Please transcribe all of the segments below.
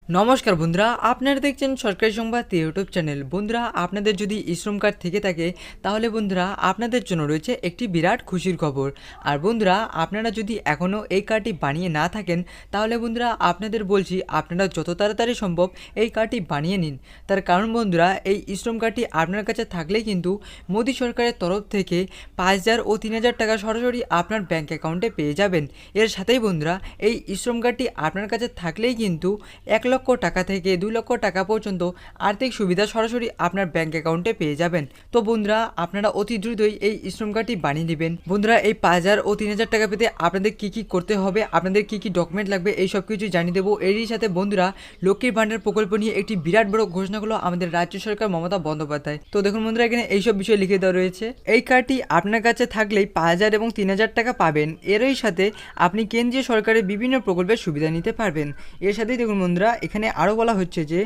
নমস্কার বন্ধুরা, আপনারা দেখছেন সরকারি সংবাদ ইউটিউব চ্যানেল। বন্ধুরা, আপনাদের যদি শ্রম কার্ড থেকে থাকে তাহলে বন্ধুরা আপনাদের জন্য রয়েছে একটি বিরাট খুশির খবর। আর বন্ধুরা, আপনারা যদি এখনও এই কার্ডটি বানিয়ে না থাকেন তাহলে বন্ধুরা আপনাদের বলছি আপনারা যত তাড়াতাড়ি সম্ভব এই কার্ডটি বানিয়ে নিন। তার কারণ বন্ধুরা, এই শ্রম কার্ডটি আপনার কাছে থাকলেই কিন্তু মোদী সরকারের তরফ থেকে 5,000 ও 3,000 টাকা সরাসরি আপনার ব্যাঙ্ক অ্যাকাউন্টে পেয়ে যাবেন। এর সাথেই বন্ধুরা, এই শ্রম কার্ডটি আপনার কাছে থাকলেই কিন্তু 1 লক্ষ টাকা থেকে 2 লক্ষ টাকা পর্যন্ত আর্থিক সুবিধা সরাসরি আপনার ব্যাঙ্ক অ্যাকাউন্টে পেয়ে যাবেন। তো বন্ধুরা, আপনারা অতি দ্রুতই এই শ্রম কার্ডটি বানিয়ে নেবেন। বন্ধুরা, এই 5,000 ও 3,000 টাকা পেতে আপনাদের কি করতে হবে, আপনাদের কি ডকুমেন্ট লাগবে, এই সব কিছু জানিয়ে দেবো। এরই সাথে বন্ধুরা, লক্ষ্মীর ভাণ্ডার প্রকল্প নিয়ে একটি বিরাট বড় ঘোষণা হলো আমাদের রাজ্য সরকার মমতা বন্দ্যোপাধ্যায়। তো দেখুন বন্ধুরা, এখানে এইসব বিষয় লিখে দেওয়া রয়েছে। এই কার্ডটি আপনার কাছে থাকলেই 5,000 এবং 3,000 টাকা পাবেন। এরই সাথে আপনি কেন্দ্রীয় সরকারের বিভিন্ন প্রকল্পের সুবিধা নিতে পারবেন। এর সাথেই দেখুন বন্ধুরা, এখানে আরও বলা হচ্ছে যে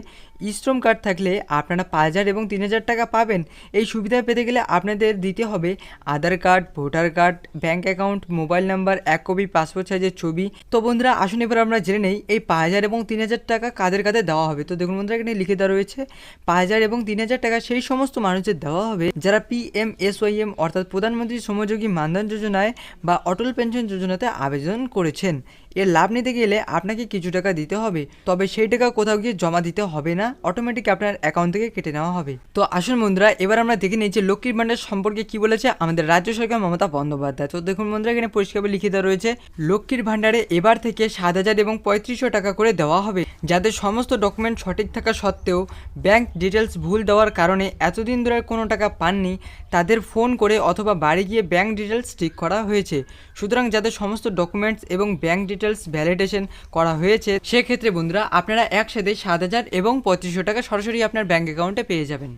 শ্রম কার্ড থাকলে আপনারা 5,000 এবং 3,000 টাকা পাবেন। এই সুবিধা পেতে গেলে আপনাদের দিতে হবে Aadhaar card, voter card, bank account, mobile number, 1 copy passport সাইজের ছবি। তো বন্ধুরা, আসুন এবার আমরা জেনে নেই এই 5,000 এবং 3,000 টাকা কাদের কাদের দেওয়া হবে। তো দেখুন বন্ধুরা, এখানে লিখে দেওয়া রয়েছে 5,000 এবং 3,000 টাকা সেই সমস্ত মানুষদের দেওয়া হবে যারা PMSYM অর্থাৎ প্রধানমন্ত্রী শ্রমযোগী মানধন যোজনায় বা অটল পেনশন যোজনাতে আবেদন করেছেন। এর লাভ নিতে গেলে আপনাকে কিছু টাকা দিতে হবে, তবে সেই টাকা কোথাও গিয়ে জমা দিতে হবে না, অটোমেটিক আপনার অ্যাকাউন্ট থেকে কেটে নেওয়া হবে। তো আসুন বন্ধুরা, এবার আমরা দেখে নিই যে লক্ষ্মীর ভাণ্ডার সম্পর্কে কি বলেছে আমাদের রাজ্য সরকার মমতা বন্দ্যোপাধ্যায়। তো দেখুন বন্ধুরা, এখানে পরিষ্কারভাবে লিখে দেওয়া রয়েছে লক্ষ্মীর ভাণ্ডারে এবার থেকে 7,000 এবং 3,500 টাকা করে দেওয়া হবে। যাদের সমস্ত ডকুমেন্ট সঠিক থাকা সত্ত্বেও ব্যাংক ডিটেলস ভুল দেওয়ার কারণে এতদিন ধরে কোনো টাকা পাননি, তাদের ফোন করে অথবা বাড়ি গিয়ে ব্যাংক ডিটেলস ঠিক করা হয়েছে। সুতরাং যাদের সমস্ত ডকুমেন্টস এবং ব্যাংক ডিটেলস ভ্যালিডেশন করা হয়েছে সেক্ষেত্রে বন্ধুরা আপনারা একসাথে 7,000 এবং 3,500 টাকা সরাসরি আপনার ব্যাংক অ্যাকাউন্টে পেয়ে যাবেন।